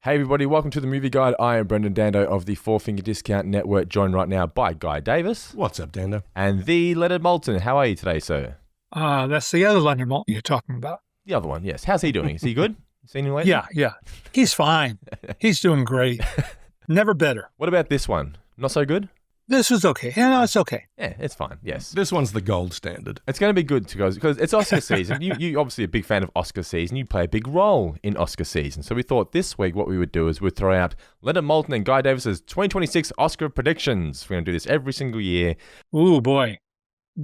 Hey everybody, welcome to the Movie Guide. I am Brendan Dando of the Four Finger Discount Network, joined right now by Guy Davis. What's up, Dando? And the Leonard Maltin. How are you today, sir? That's the other Leonard Maltin you're talking about. The other one, yes. How's he doing? Is he good? Seen him lately? Yeah. He's fine. He's doing great. Never better. What about this one? Not so good? This was okay. Yeah, no, it's okay. Yeah, it's fine, yes. This one's the gold standard. It's going to be good because it's Oscar season. You obviously a big fan of Oscar season. You play a big role in Oscar season. So we thought this week what we would do is we'd throw out Leonard Maltin and Guy Davis's 2026 Oscar predictions. We're going to do this every single year. Ooh, boy.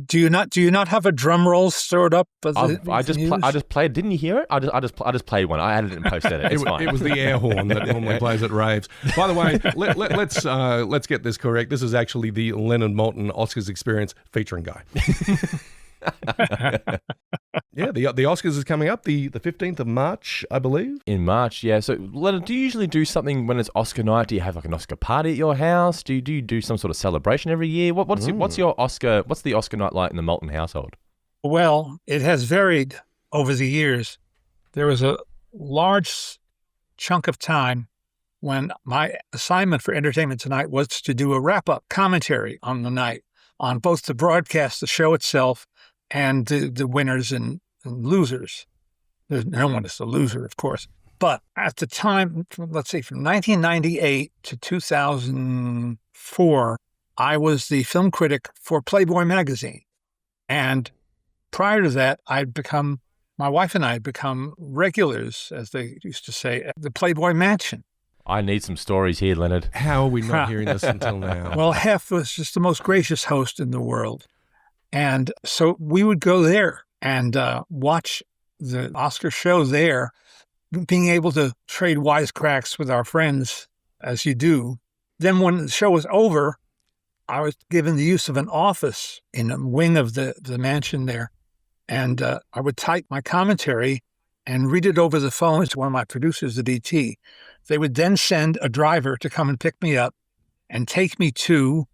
Do you not have a drum roll stored up? I just played. Didn't you hear it? I just played one. I added it and posted it. It's fine. It was the air horn that normally plays at raves. By the way, let's get this correct. This is actually the Leonard Maltin Oscars experience featuring Guy. Yeah, the Oscars is coming up the 15th of March, I believe. In March, yeah. So, Leonard, do you usually do something when it's Oscar night? Do you have like an Oscar party at your house? Do you do some sort of celebration every year? What's the Oscar night like in the Maltin household? Well, it has varied over the years. There was a large chunk of time when my assignment for Entertainment Tonight was to do a wrap-up commentary on the night, on both the broadcast, the show itself, and the winners and losers. No one is the loser, of course. But at the time, let's see, from 1998 to 2004, I was the film critic for Playboy Magazine. And prior to that, my wife and I had become regulars, as they used to say, at the Playboy Mansion. I need some stories here, Leonard. How are we not hearing this until now? Well, Hef was just the most gracious host in the world. And so we would go there and watch the Oscar show there, being able to trade wisecracks with our friends, as you do. Then when the show was over, I was given the use of an office in a wing of the mansion there. And I would type my commentary and read it over the phone to one of my producers at ET. They would then send a driver to come and pick me up and take me to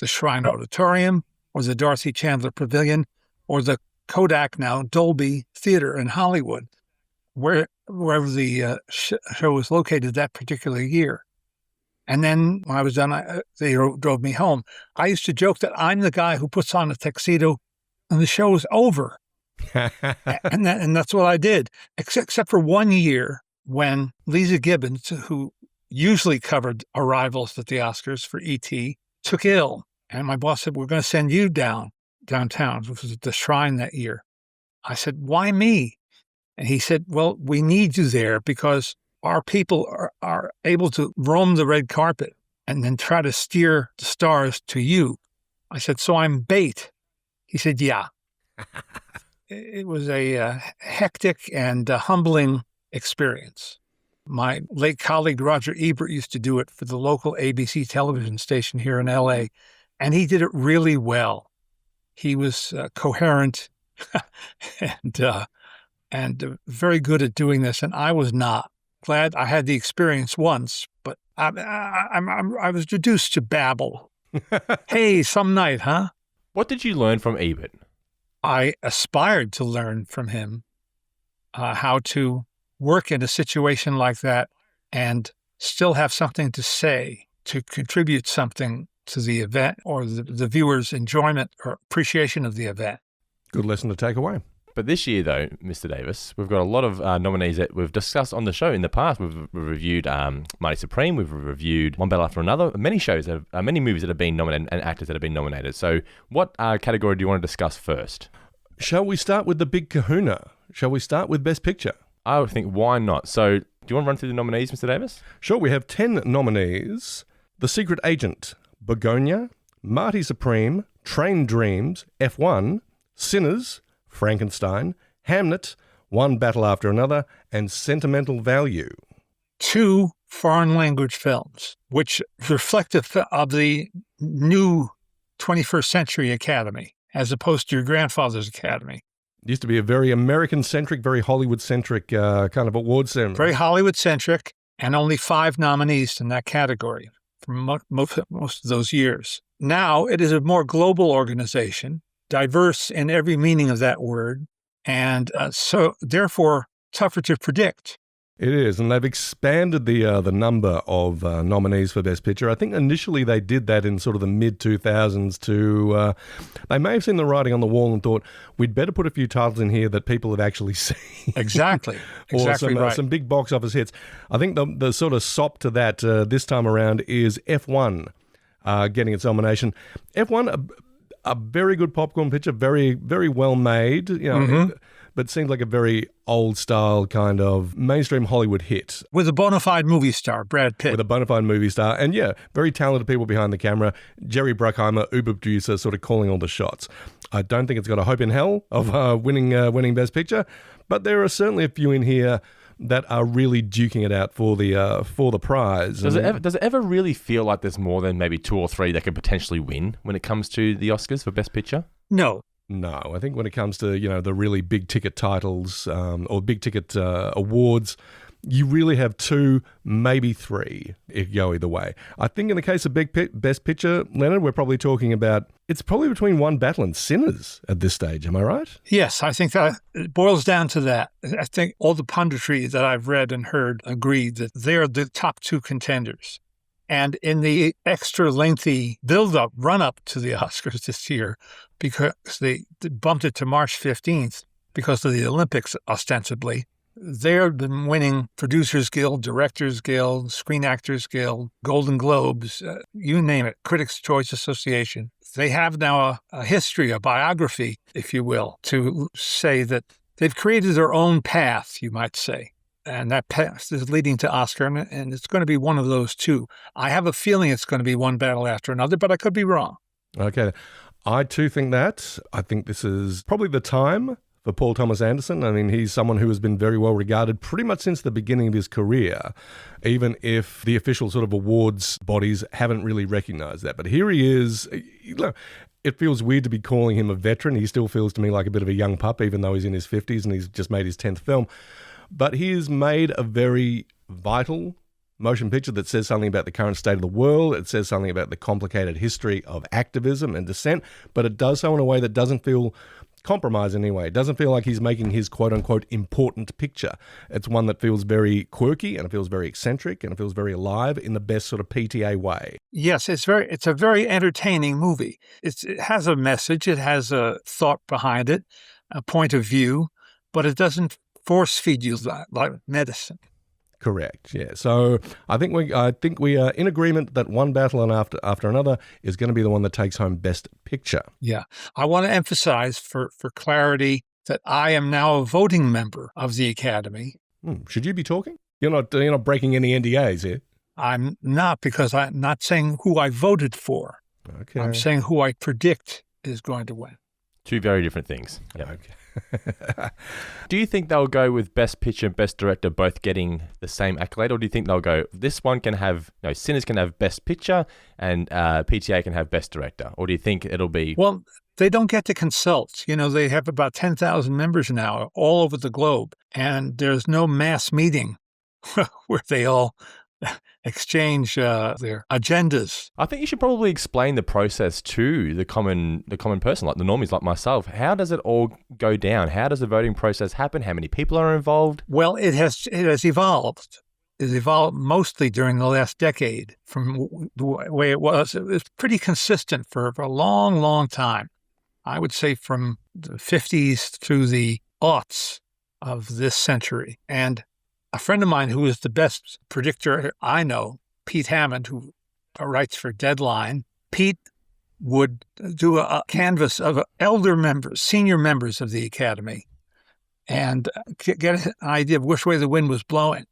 the Shrine Auditorium or the Dorothy Chandler Pavilion or the Kodak, now Dolby Theater in Hollywood, wherever the show was located that particular year. And then when I was done, they drove me home. I used to joke that I'm the guy who puts on a tuxedo and the show is over. and that's what I did, except for 1 year when Lisa Gibbons, who usually covered arrivals at the Oscars for E.T., took ill. And my boss said, we're going to send you downtown, which was at the Shrine that year. I said, why me? And he said, well, we need you there because our people are able to roam the red carpet and then try to steer the stars to you. I said, so I'm bait. He said, yeah. It was a hectic and humbling experience. My late colleague Roger Ebert used to do it for the local ABC television station here in L.A., and he did it really well. He was coherent and very good at doing this, and I was not. Glad I had the experience once, but I was reduced to babble. Hey, some night, huh? What did you learn from Ebert? I aspired to learn from him how to work in a situation like that and still have something to say, to contribute something to the event or the viewer's enjoyment or appreciation of the event. Good lesson to take away. But this year, though, Mr. Davis, we've got a lot of nominees that we've discussed on the show in the past. We've reviewed Marty Supreme. We've reviewed One Battle After Another. Many movies that have been nominated and actors that have been nominated. So what category do you want to discuss first? Shall we start with the big kahuna? Shall we start with Best Picture? I would think, why not? So do you want to run through the nominees, Mr. Davis? Sure, we have 10 nominees. The Secret Agent, Begonia, Marty Supreme, Train Dreams, F1, Sinners, Frankenstein, Hamnet, One Battle After Another, and Sentimental Value. 2 foreign language films, which reflective of the new 21st century Academy, as opposed to your grandfather's Academy. It used to be a very American-centric, very Hollywood-centric kind of award ceremony. Very Hollywood-centric, and only 5 nominees in that category for most of those years. Now it is a more global organization, diverse in every meaning of that word, and so therefore tougher to predict. It is, and they've expanded the number of nominees for Best Picture. I think initially they did that in sort of the mid-2000s to... they may have seen the writing on the wall and thought, we'd better put a few titles in here that people have actually seen. Exactly. Or Exactly right. some big box office hits. I think the sort of sop to that this time around is F1 getting its nomination. F1, a very good popcorn picture, very, very well made, but seems like a very old-style kind of mainstream Hollywood hit. With a bona fide movie star, Brad Pitt. With a bona fide movie star. And yeah, very talented people behind the camera. Jerry Bruckheimer, Uber producer, sort of calling all the shots. I don't think it's got a hope in hell of winning Best Picture, but there are certainly a few in here that are really duking it out for the prize. Does it ever really feel like there's more than maybe 2 or 3 that could potentially win when it comes to the Oscars for Best Picture? No. No, I think when it comes to, the really big ticket titles or big ticket awards, you really have 2, maybe 3. It could go either way. I think in the case of Best Picture, Leonard, we're probably talking about, it's probably between One Battle and Sinners at this stage. Am I right? Yes, I think that it boils down to that. I think all the punditry that I've read and heard agree that they're the top 2 contenders. And in the extra lengthy build-up, run-up to the Oscars this year, because they bumped it to March 15th because of the Olympics, ostensibly, they've been winning Producers Guild, Directors Guild, Screen Actors Guild, Golden Globes, you name it, Critics' Choice Association. They have now a history, a biography, if you will, to say that they've created their own path, you might say. And that path is leading to Oscar, and it's going to be one of those 2. I have a feeling it's going to be one battle after another, but I could be wrong. Okay. I too think that. I think this is probably the time for Paul Thomas Anderson. I mean, he's someone who has been very well regarded pretty much since the beginning of his career, even if the official sort of awards bodies haven't really recognized that. But here he is. It feels weird to be calling him a veteran. He still feels to me like a bit of a young pup, even though he's in his 50s and he's just made his 10th film. But he has made a very vital motion picture that says something about the current state of the world. It says something about the complicated history of activism and dissent, but it does so in a way that doesn't feel compromised in any way. It doesn't feel like he's making his quote-unquote important picture. It's one that feels very quirky and it feels very eccentric and it feels very alive in the best sort of PTA way. Yes, it's a very entertaining movie. It has a message. It has a thought behind it, a point of view, but it doesn't force feed you like medicine. Correct. Yeah. So I think we are in agreement that One Battle and after another is going to be the one that takes home Best Picture. Yeah. I want to emphasize for clarity that I am now a voting member of the Academy. Should you be talking? You're not breaking any NDAs here. I'm not, because I'm not saying who I voted for. Okay. I'm saying who I predict is going to win. 2 very different things. Yep. Okay. Do you think they'll go with Best Picture and Best Director both getting the same accolade, or do you think they'll go, this one can have, Sinners can have Best Picture and PTA can have Best Director? Or do you think it'll be... Well, they don't get to consult. They have about 10,000 members now all over the globe, and there's no mass meeting where they all exchange their agendas. I think you should probably explain the process to the common person, like the normies like myself. How does it all go down? How does the voting process happen? How many people are involved? Well, it has evolved. It's evolved mostly during the last decade from the way it was. It was pretty consistent for a long, long time. I would say from the 50s through the aughts of this century. And a friend of mine who is the best predictor I know, Pete Hammond, who writes for Deadline, Pete would do a canvas of elder members, senior members of the Academy, and get an idea of which way the wind was blowing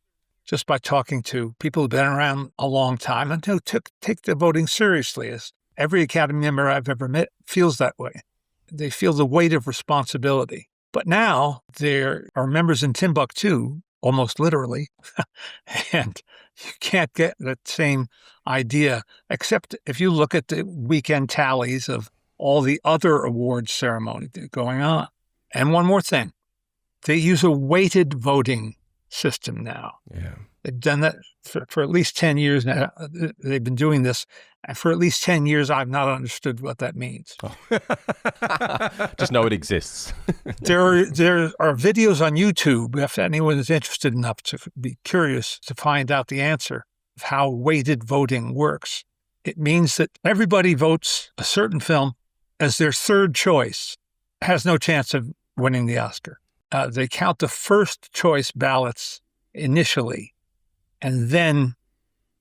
just by talking to people who've been around a long time and who take the voting seriously. As every Academy member I've ever met feels that way. They feel the weight of responsibility. But now there are members in Timbuktu, almost literally, and you can't get that same idea, except if you look at the weekend tallies of all the other awards ceremonies going on. And one more thing, they use a weighted voting system now. Yeah. They've done that for at least 10 years now. They've been doing this. And for at least 10 years, I've not understood what that means. Just know it exists. There are videos on YouTube, if anyone is interested enough to be curious to find out the answer of how weighted voting works. It means that everybody votes a certain film as their third choice, has no chance of winning the Oscar. They count the first choice ballots initially and then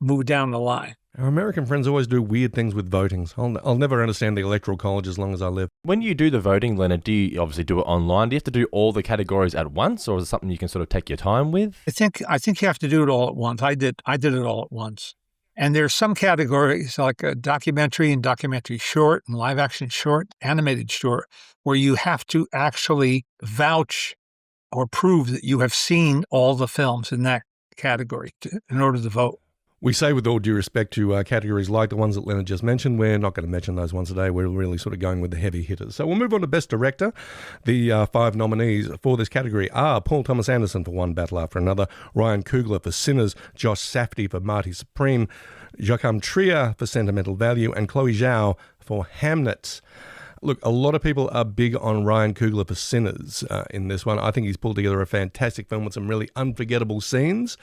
move down the line. Our American friends always do weird things with votings. I'll never understand the Electoral College as long as I live. When you do the voting, Leonard, do you obviously do it online? Do you have to do all the categories at once, or is it something you can sort of take your time with? I think you have to do it all at once. I did it all at once. And there's some categories like a documentary and documentary short and live action short, animated short, where you have to actually vouch or prove that you have seen all the films in that category in order to vote. We say with all due respect to categories like the ones that Leonard just mentioned, we're not going to mention those ones today. We're really sort of going with the heavy hitters. So we'll move on to Best Director. The 5 nominees for this category are Paul Thomas Anderson for One Battle After Another, Ryan Coogler for Sinners, Josh Safdie for Marty Supreme, Joachim Trier for Sentimental Value, and Chloe Zhao for Hamnet. Look, a lot of people are big on Ryan Coogler for Sinners in this one. I think he's pulled together a fantastic film with some really unforgettable scenes.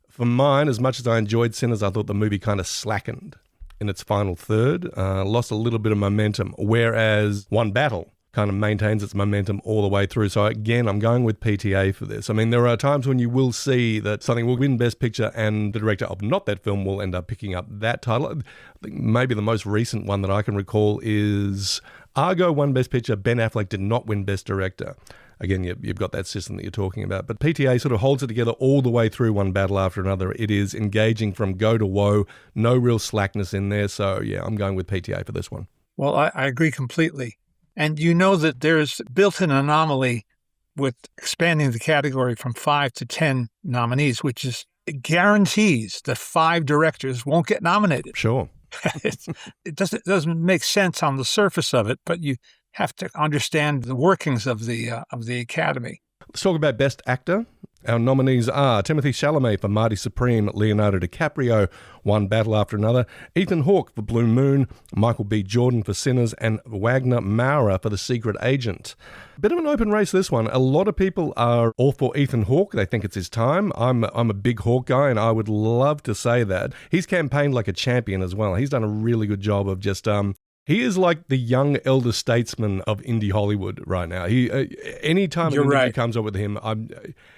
For mine, as much as I enjoyed Sinners, I thought the movie kind of slackened in its final third, lost a little bit of momentum, whereas One Battle kind of maintains its momentum all the way through. So again, I'm going with PTA for this. I mean, there are times when you will see that something will win Best Picture and the director of not that film will end up picking up that title. I think maybe the most recent one that I can recall is Argo won Best Picture, Ben Affleck did not win Best Director. Again, you've got that system that you're talking about. But PTA sort of holds it together all the way through One Battle After Another. It is engaging from go to woe, no real slackness in there. So, yeah, I'm going with PTA for this one. Well, I agree completely. And you know that there's built-in anomaly with expanding the category from 5 to 10 nominees, which is it guarantees that 5 directors won't get nominated. Sure. It doesn't make sense on the surface of it, but you have to understand the workings of the Academy. Let's talk about Best Actor. Our nominees are Timothée Chalamet for Marty Supreme, Leonardo DiCaprio, One Battle After Another, Ethan Hawke for Blue Moon, Michael B. Jordan for Sinners, and Wagner Maurer for The Secret Agent. Bit of an open race, this one. A lot of people are all for Ethan Hawke. They think it's his time. I'm a big Hawke guy, and I would love to say that. He's campaigned like a champion as well. He's done a really good job of just... He is like the young elder statesman of indie Hollywood right now. Anytime an interview comes up with him,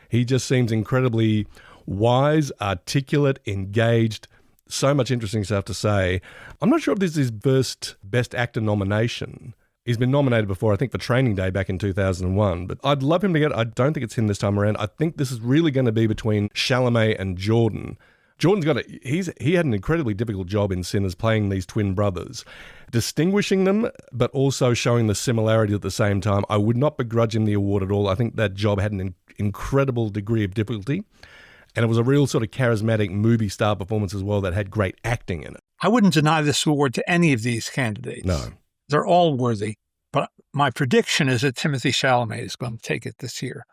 he just seems incredibly wise, articulate, engaged, so much interesting stuff to say. I'm not sure if this is his first Best Actor nomination. He's been nominated before, I think, for Training Day back in 2001. But I'd love him to get it. I don't think it's him this time around. I think this is really going to be between Chalamet and Jordan. Jordan's got he had an incredibly difficult job in Sinners playing these twin brothers, distinguishing them, but also showing the similarity at the same time. I would not begrudge him the award at all. I think that job had an incredible degree of difficulty, and it was a real sort of charismatic movie star performance as well that had great acting in it. I wouldn't deny this award to any of these candidates. No. They're all worthy, but my prediction is that Timothée Chalamet is going to take it this year.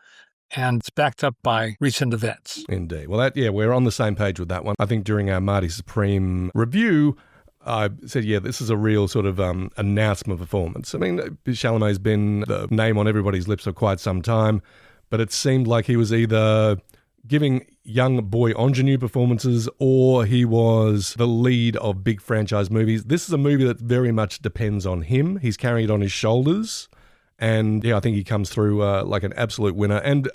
And it's backed up by recent events. Indeed. Well, we're on the same page with that one. I think during our Marty Supreme review, I said, this is a real sort of announcement performance. I mean, Chalamet's been the name on everybody's lips for quite some time, but it seemed like he was either giving young boy ingenue performances or he was the lead of big franchise movies. This is a movie that very much depends on him. He's carrying it on his shoulders. And I think he comes through like an absolute winner. And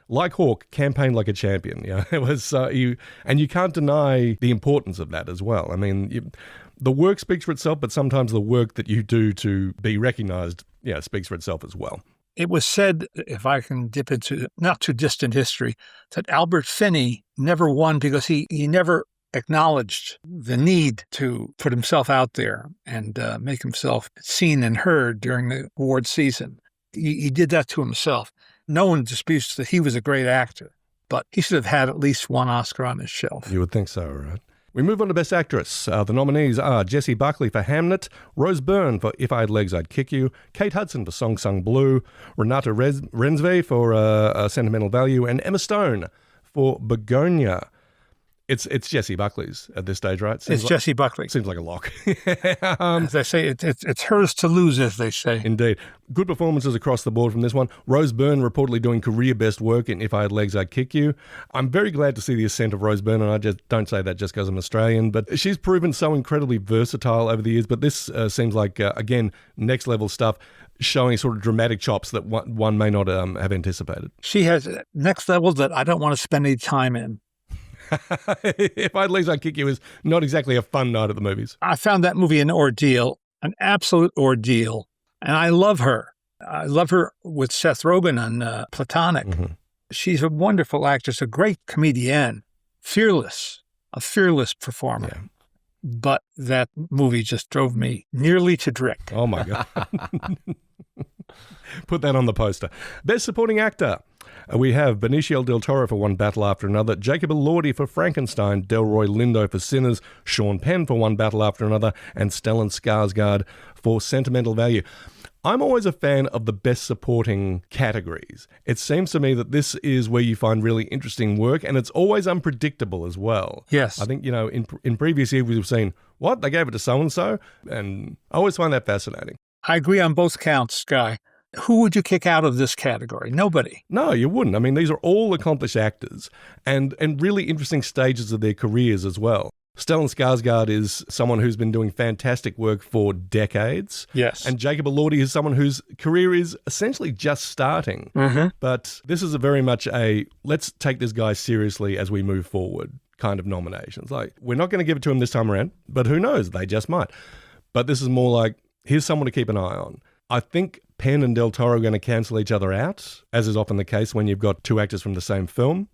like Hawke, campaigned like a champion. It was and you can't deny the importance of that as well. I mean, the work speaks for itself, but sometimes the work that you do to be recognised, speaks for itself as well. It was said, if I can dip into not too distant history, that Albert Finney never won because he never acknowledged the need to put himself out there and make himself seen and heard during the award season. He did that to himself. No one disputes that he was a great actor, but he should have had at least one Oscar on his shelf. You would think so, right? We move on to Best Actress. The nominees are Jessie Buckley for Hamnet, Rose Byrne for If I Had Legs, I'd Kick You, Kate Hudson for Song Sung Blue, Renata Rensve for Sentimental Value, and Emma Stone for Begonia. It's Jessie Buckley's at this stage, right? It's Jessie Buckley. Seems like a lock. As they say, it's hers to lose, as they say. Indeed. Good performances across the board from this one. Rose Byrne reportedly doing career best work in If I Had Legs, I'd Kick You. I'm very glad to see the ascent of Rose Byrne, and I just don't say that just because I'm Australian, but she's proven so incredibly versatile over the years. But this seems like, again, next level stuff, showing sort of dramatic chops that one may not have anticipated. She has next level that I don't want to spend any time in. If I Had Legs, I'd Kick You is not exactly a fun night at the movies. I found that movie an ordeal, an absolute ordeal. And I love her. I love her with Seth Rogen on Platonic. Mm-hmm. She's a wonderful actress, a great comedienne, a fearless performer. Yeah. But that movie just drove me nearly to Drick. Oh, my God. Put that on the poster. Best Supporting Actor. We have Benicio del Toro for One Battle After Another, Jacob Elordi for Frankenstein, Delroy Lindo for Sinners, Sean Penn for One Battle After Another, and Stellan Skarsgård for Sentimental Value. I'm always a fan of the Best Supporting categories. It seems to me that this is where you find really interesting work, and it's always unpredictable as well. Yes. I think, in previous years we've seen, what, they gave it to so-and-so? And I always find that fascinating. I agree on both counts, Guy. Who would you kick out of this category? Nobody. No, you wouldn't. I mean, these are all accomplished actors and really interesting stages of their careers as well. Stellan Skarsgård is someone who's been doing fantastic work for decades. Yes. And Jacob Elordi is someone whose career is essentially just starting. Mm-hmm. But this is very much a let's take this guy seriously as we move forward kind of nominations. Like, we're not going to give it to him this time around, but who knows? They just might. But this is more like, here's someone to keep an eye on. I think Penn and Del Toro are going to cancel each other out, as is often the case when you've got two actors from the same film.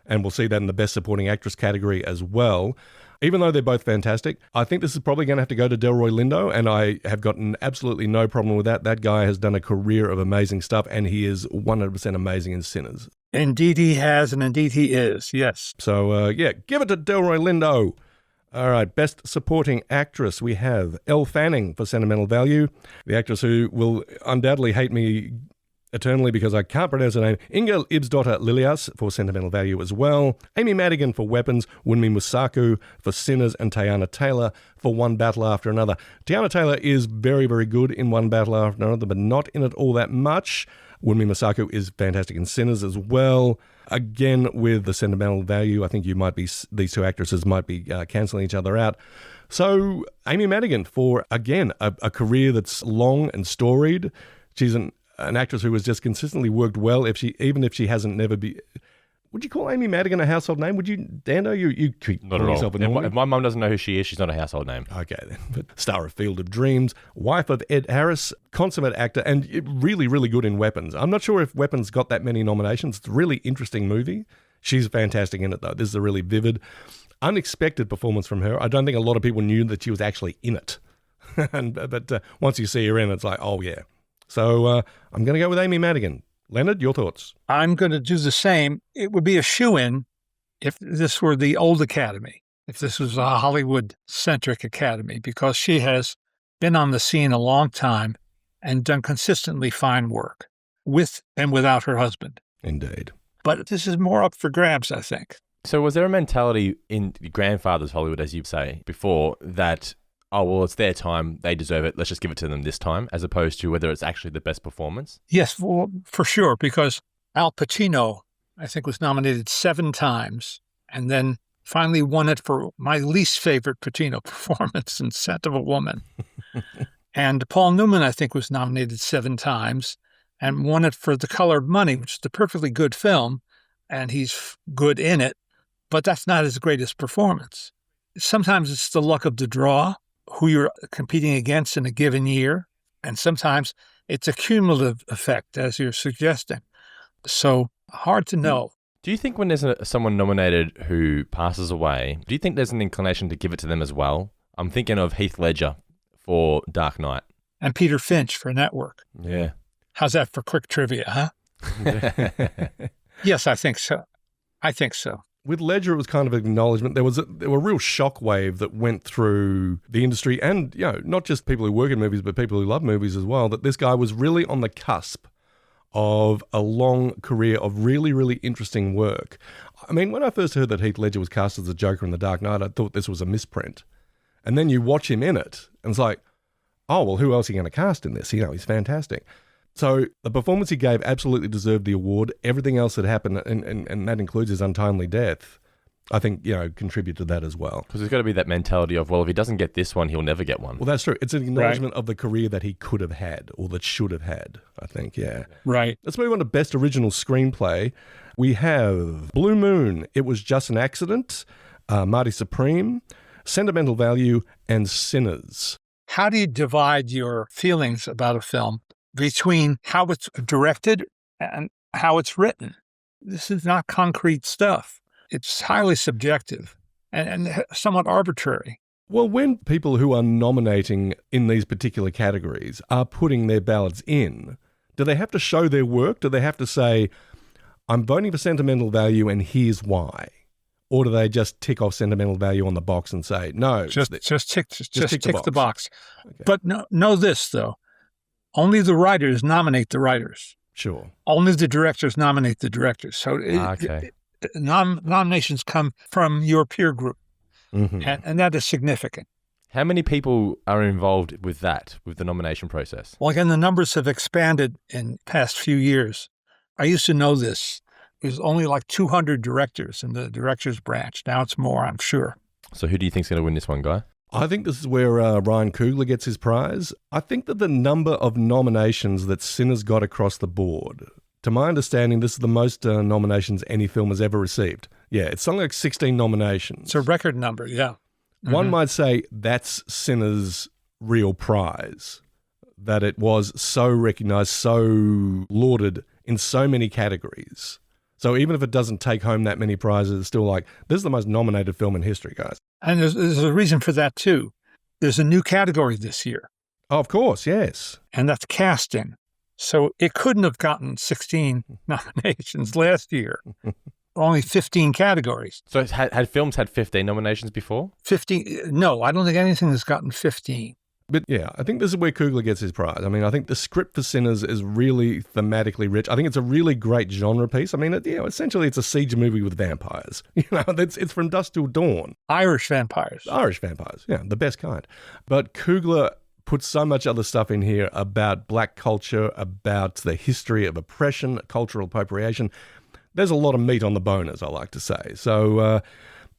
And we'll see that in the Best Supporting Actress category as well. Even though they're both fantastic, I think this is probably going to have to go to Delroy Lindo, and I have gotten absolutely no problem with that. That guy has done a career of amazing stuff, and he is 100% amazing in Sinners. Indeed he has, and indeed he is, yes. So, give it to Delroy Lindo. All right, Best Supporting Actress, we have Elle Fanning for Sentimental Value, the actress who will undoubtedly hate me eternally because I can't pronounce her name, Inga Ibsdotter Lilias for Sentimental Value as well, Amy Madigan for Weapons, Wunmi Musaku for Sinners, and Teyana Taylor for One Battle After Another. Teyana Taylor is very, very good in One Battle After Another, but not in it all that much. Wunmi Musaku is fantastic in Sinners as well. Again, with the Sentimental Value, I think these two actresses might be cancelling each other out. So, Amy Madigan for, again, a career that's long and storied. She's an actress who has just consistently worked well, even if she hasn't never been... Would you call Amy Madigan a household name? Would you, Dando? You keep not at all. If my mum doesn't know who she is, she's not a household name. Okay, then. But star of Field of Dreams, wife of Ed Harris, consummate actor, and really, really good in Weapons. I'm not sure if Weapons got that many nominations. It's a really interesting movie. She's fantastic in it, though. This is a really vivid, unexpected performance from her. I don't think a lot of people knew that she was actually in it. But once you see her in, it's like, oh, yeah. So I'm going to go with Amy Madigan. Leonard, your thoughts? I'm going to do the same. It would be a shoo-in if this were the old Academy, if this was a Hollywood-centric Academy, because she has been on the scene a long time and done consistently fine work with and without her husband. Indeed. But this is more up for grabs, I think. So was there a mentality in your grandfather's Hollywood, as you say before, that, oh, well, it's their time, they deserve it, let's just give it to them this time, as opposed to whether it's actually the best performance? Yes, well, for sure, because Al Pacino, I think, was nominated 7 times and then finally won it for my least favorite Pacino performance in Scent of a Woman. And Paul Newman, I think, was nominated 7 times and won it for The Color of Money, which is a perfectly good film, and he's good in it, but that's not his greatest performance. Sometimes it's the luck of the draw, who you're competing against in a given year, and sometimes it's a cumulative effect, as you're suggesting. So hard to know. Do you think when there's someone nominated who passes away, do you think there's an inclination to give it to them as well? I'm thinking of Heath Ledger for Dark Knight. And Peter Finch for Network. Yeah. How's that for quick trivia, huh? Yes, I think so. With Ledger, it was kind of an acknowledgement. There was a real shockwave that went through the industry and, not just people who work in movies, but people who love movies as well, that this guy was really on the cusp of a long career of really, really interesting work. I mean, when I first heard that Heath Ledger was cast as the Joker in The Dark Knight, I thought this was a misprint. And then you watch him in it, and it's like, oh, well, who else are you going to cast in this? You know, he's fantastic. So the performance he gave absolutely deserved the award. Everything else that happened, and that includes his untimely death, I think, contribute to that as well. Because there's got to be that mentality of, well, if he doesn't get this one, he'll never get one. Well, that's true. It's an acknowledgement of the career that he could have had, or that should have had, I think, yeah. Right. Let's move on to Best Original Screenplay. We have Blue Moon, It Was Just an Accident, Marty Supreme, Sentimental Value, and Sinners. How do you divide your feelings about a film between how it's directed and how it's written? This is not concrete stuff. It's highly subjective and somewhat arbitrary. Well, when people who are nominating in these particular categories are putting their ballots in, do they have to show their work? Do they have to say, I'm voting for sentimental value and here's why? Or do they just tick off sentimental value on the box and say, no? Just tick the box. Okay. But know this, though. Only the writers nominate the writers. Sure. Only the directors nominate the directors. So nominations come from your peer group, and that is significant. How many people are involved with that, with the nomination process? Well, again, the numbers have expanded in the past few years. I used to know this. There's only like 200 directors in the director's branch. Now it's more, I'm sure. So who do you think's going to win this one, Guy? I think this is where Ryan Coogler gets his prize. I think that the number of nominations that Sinners got across the board, to my understanding, this is the most nominations any film has ever received. Yeah, it's something like 16 nominations. It's a record number, yeah. One might say that's Sinners' real prize, that it was so recognized, so lauded in so many categories. So even if it doesn't take home that many prizes, it's still like, this is the most nominated film in history, guys. And there's a reason for that, too. There's a new category this year. Oh, of course, yes. And that's casting. So it couldn't have gotten 16 nominations last year. Only 15 categories. So had films had 15 nominations before? 15? No, I don't think anything has gotten 15. But yeah, I think this is where Coogler gets his prize. I mean, I think the script for Sinners is really thematically rich. I think it's a really great genre piece. I mean, essentially it's a siege movie with vampires. It's from dusk till dawn. Irish vampires. Yeah, the best kind. But Coogler puts so much other stuff in here about black culture, about the history of oppression, cultural appropriation. There's a lot of meat on the bone, as I like to say. So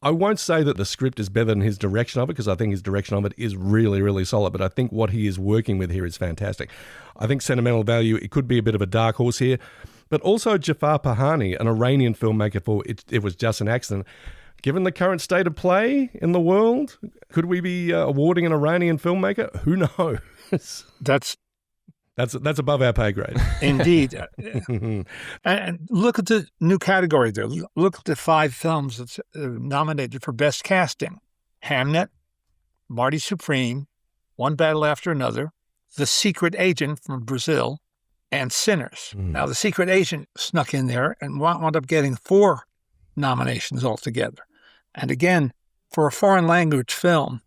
I won't say that the script is better than his direction of it, because I think his direction of it is really, really solid. But I think what he is working with here is fantastic. I think Sentimental Value, it could be a bit of a dark horse here. But also Jafar Pahani, an Iranian filmmaker for It Was Just an Accident. Given the current state of play in the world, could we be awarding an Iranian filmmaker? Who knows? That's above our pay grade. Indeed. And look at the new category there. Look at the 5 films that's nominated for Best Casting. Hamnet, Marty Supreme, One Battle After Another, The Secret Agent from Brazil, and Sinners. Now, The Secret Agent snuck in there and wound up getting 4 nominations altogether. And again, for a foreign language film,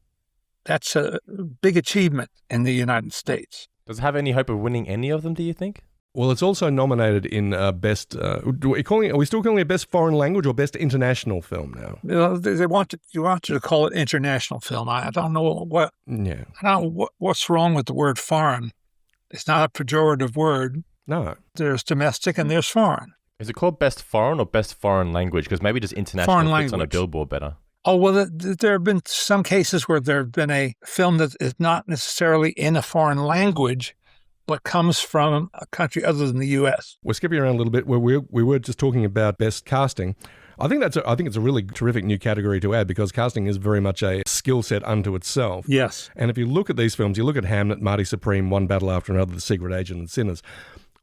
that's a big achievement in the United States. Does it have any hope of winning any of them, do you think? Well, it's also nominated in Best... are we still calling it Best Foreign Language or Best International Film now? They want you to call it international film. I don't know what... Yeah. I don't know what's wrong with the word foreign. It's not a pejorative word. No. There's domestic and there's foreign. Is it called Best Foreign or Best Foreign Language? Because maybe just international Foreign fits on a language. billboard better. Oh, well, there have been some cases where there have been a film that is not necessarily in a foreign language, but comes from a country other than the U.S. We're skipping around a little bit where we were just talking about best casting. I think it's a really terrific new category to add, because casting is very much a skill set unto itself. Yes. And if you look at these films, you look at Hamnet, Marty Supreme, One Battle After Another, The Secret Agent, and Sinners,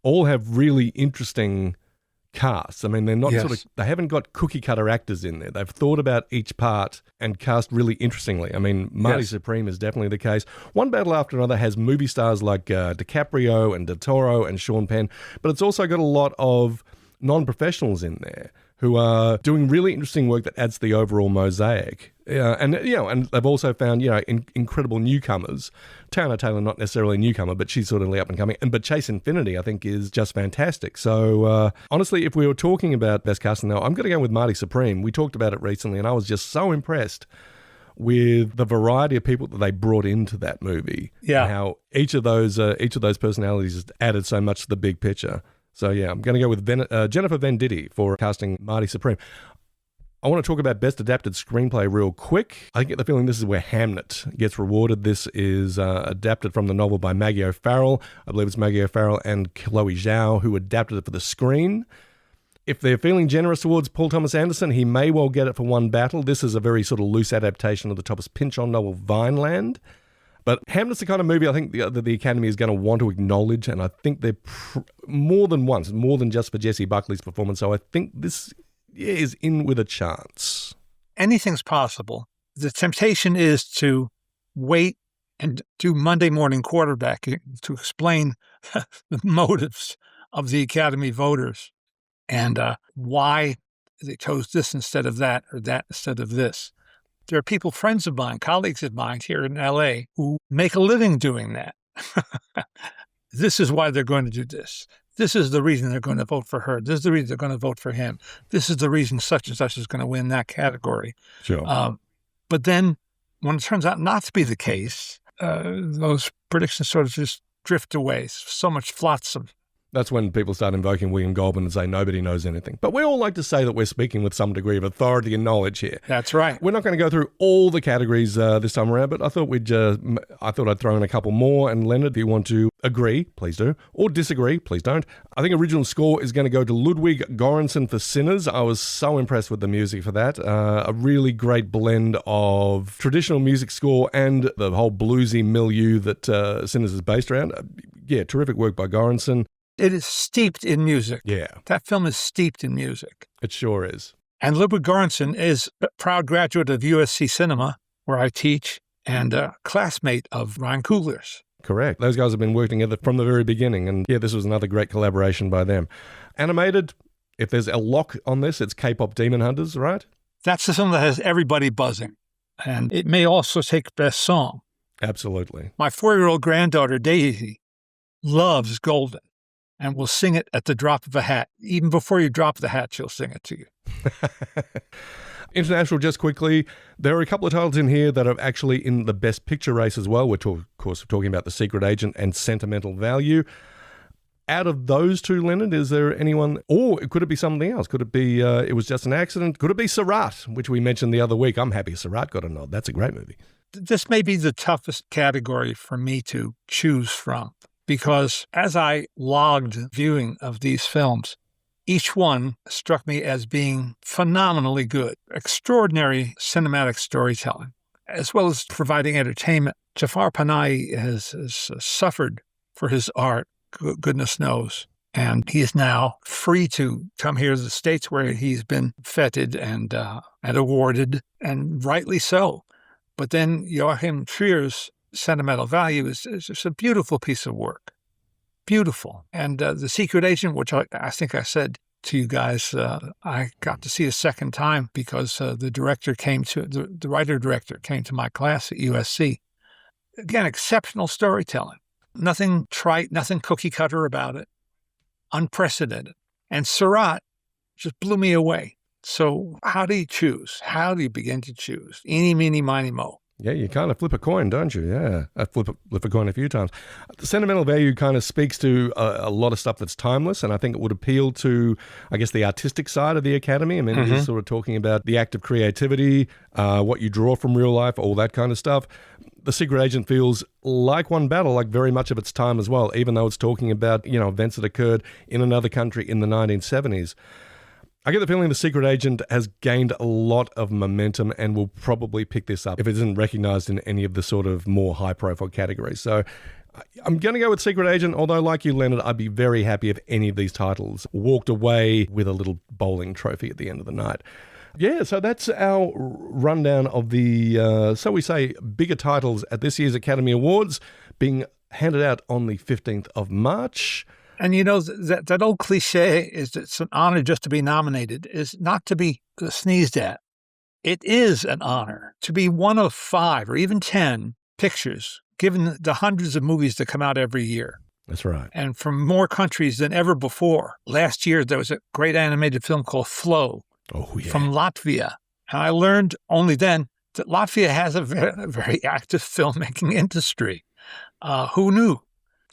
all have really interesting casts. I mean, they're not they haven't got cookie cutter actors in there. They've thought about each part and cast really interestingly. I mean, Marty Supreme is definitely the case. One Battle After Another has movie stars like DiCaprio and Del Toro and Sean Penn, but it's also got a lot of non-professionals in there who are doing really interesting work that adds to the overall mosaic. And they've also found, incredible newcomers. Tana Taylor, not necessarily a newcomer, but she's sort of up and coming. But Chase Infinity, I think, is just fantastic. So, honestly, if we were talking about best casting now, I'm going to go with Marty Supreme. We talked about it recently, and I was just so impressed with the variety of people that they brought into that movie. Yeah. And how each of those personalities added so much to the big picture. So, yeah, I'm going to go with Jennifer Venditti for casting Marty Supreme. I want to talk about Best Adapted Screenplay real quick. I get the feeling this is where Hamnet gets rewarded. This is adapted from the novel by Maggie O'Farrell. I believe it's Maggie O'Farrell and Chloe Zhao who adapted it for the screen. If they're feeling generous towards Paul Thomas Anderson, he may well get it for one battle. This is a very sort of loose adaptation of the Thomas Pynchon novel Vineland. But Hamlet's the kind of movie I think the Academy is going to want to acknowledge, and I think they're more than once, more than just for Jessie Buckley's performance. So I think this is in with a chance. Anything's possible. The temptation is to wait and do Monday morning quarterbacking to explain the motives of the Academy voters and why they chose this instead of that or that instead of this. There are people, friends of mine, colleagues of mine here in LA who make a living doing that. This is why they're going to do this. This is the reason they're going to vote for her. This is the reason they're going to vote for him. This is the reason such and such is going to win that category. Sure. But then when it turns out not to be the case, those predictions sort of just drift away. So much flotsam. That's when people start invoking William Goldman and say nobody knows anything. But we all like to say that we're speaking with some degree of authority and knowledge here. That's right. We're not going to go through all the categories this time around, but I thought I'd throw in a couple more. And Leonard, if you want to agree, please do, or disagree, please don't. I think original score is going to go to Ludwig Göransson for Sinners. I was so impressed with the music for that. A really great blend of traditional music score and the whole bluesy milieu that Sinners is based around. Yeah, terrific work by Göransson. It is steeped in music. Yeah. That film is steeped in music. It sure is. And Ludwig Göransson is a proud graduate of USC Cinema, where I teach, and a classmate of Ryan Coogler's. Correct. Those guys have been working together from the very beginning. And yeah, this was another great collaboration by them. Animated, if there's a lock on this, it's K-pop Demon Hunters, right? That's the film that has everybody buzzing. And it may also take Best Song. Absolutely. My 4-year-old granddaughter, Daisy, loves Golden and will sing it at the drop of a hat. Even before you drop the hat, she'll sing it to you. International, just quickly, there are a couple of titles in here that are actually in the Best Picture race as well. We're, of course, talking about The Secret Agent and Sentimental Value. Out of those two, Leonard, is there anyone, or could it be something else? Could it be It Was Just an Accident? Could it be Sarat, which we mentioned the other week? I'm happy Sarat got a nod. That's a great movie. This may be the toughest category for me to choose from, because as I logged viewing of these films, each one struck me as being phenomenally good, extraordinary cinematic storytelling, as well as providing entertainment. Jafar Panahi has suffered for his art, goodness knows, and he is now free to come here to the States where he's been feted and awarded, and rightly so. But then Joachim Trier's Sentimental Value is just a beautiful piece of work. Beautiful. And The Secret Agent, which I think I said to you guys, I got to see a second time because the writer-director came to my class at USC. Again, exceptional storytelling. Nothing trite, nothing cookie-cutter about it. Unprecedented. And Sarat just blew me away. So how do you choose? How do you begin to choose? Eeny, meeny, miny, mo. Yeah, you kind of flip a coin, don't you? Yeah, I flip a coin a few times. The Sentimental Value kind of speaks to a lot of stuff that's timeless, and I think it would appeal to, I guess, the artistic side of the Academy. I mean, It's sort of talking about the act of creativity, what you draw from real life, all that kind of stuff. The Secret Agent feels like One Battle, like very much of its time as well, even though it's talking about, events that occurred in another country in the 1970s. I get the feeling The Secret Agent has gained a lot of momentum and will probably pick this up if it isn't recognized in any of the sort of more high-profile categories. So I'm going to go with Secret Agent, although like you, Leonard, I'd be very happy if any of these titles walked away with a little bowling trophy at the end of the night. Yeah, so that's our rundown of the, so we say, bigger titles at this year's Academy Awards being handed out on the 15th of March. And that old cliche is that it's an honor just to be nominated is not to be sneezed at. It is an honor to be one of 5 or even 10 pictures, given the hundreds of movies that come out every year. That's right. And from more countries than ever before. Last year, there was a great animated film called Flow from Latvia. And I learned only then that Latvia has a very, very active filmmaking industry. Who knew?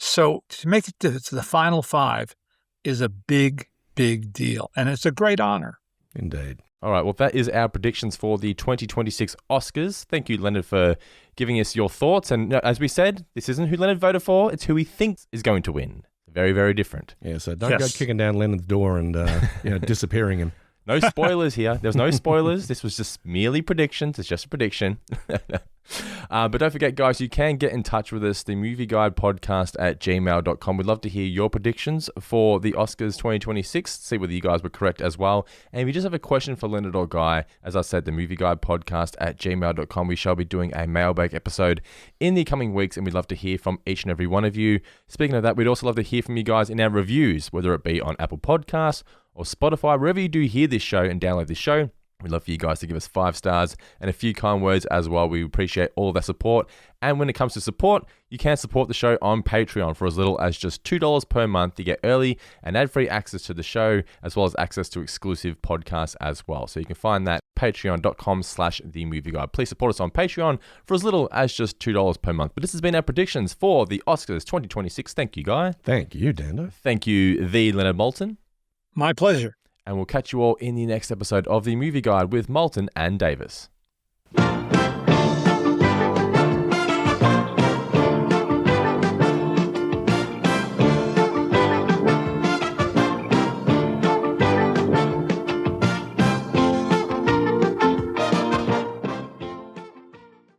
So to make it to the final 5 is a big, big deal. And it's a great honor. Indeed. All right, well, that is our predictions for the 2026 Oscars. Thank you, Leonard, for giving us your thoughts. And as we said, this isn't who Leonard voted for, it's who he thinks is going to win. Very, very different. Yeah, so don't go kicking down Leonard's door and disappearing him. No spoilers here. There's no spoilers. This was just merely predictions. It's just a prediction. But don't forget, guys, you can get in touch with us, the Movie Guide Podcast at gmail.com. We'd love to hear your predictions for the Oscars 2026, see whether you guys were correct as well. And if you just have a question for Leonard or Guy, as I said, the Movie Guide Podcast at gmail.com. We shall be doing a mailbag episode in the coming weeks, and we'd love to hear from each and every one of you. Speaking of that, we'd also love to hear from you guys in our reviews, whether it be on Apple Podcasts or Spotify, wherever you do hear this show and download this show. We'd love for you guys to give us 5 stars and a few kind words as well. We appreciate all of that support. And when it comes to support, you can support the show on Patreon for as little as just $2 per month. You get early and ad-free access to the show, as well as access to exclusive podcasts as well. So you can find that patreon.com/themovieguide. Please support us on Patreon for as little as just $2 per month. But this has been our predictions for the Oscars 2026. Thank you, Guy. Thank you, Dando. Thank you, the Leonard Maltin. My pleasure. And we'll catch you all in the next episode of The Movie Guide with Maltin and Davis.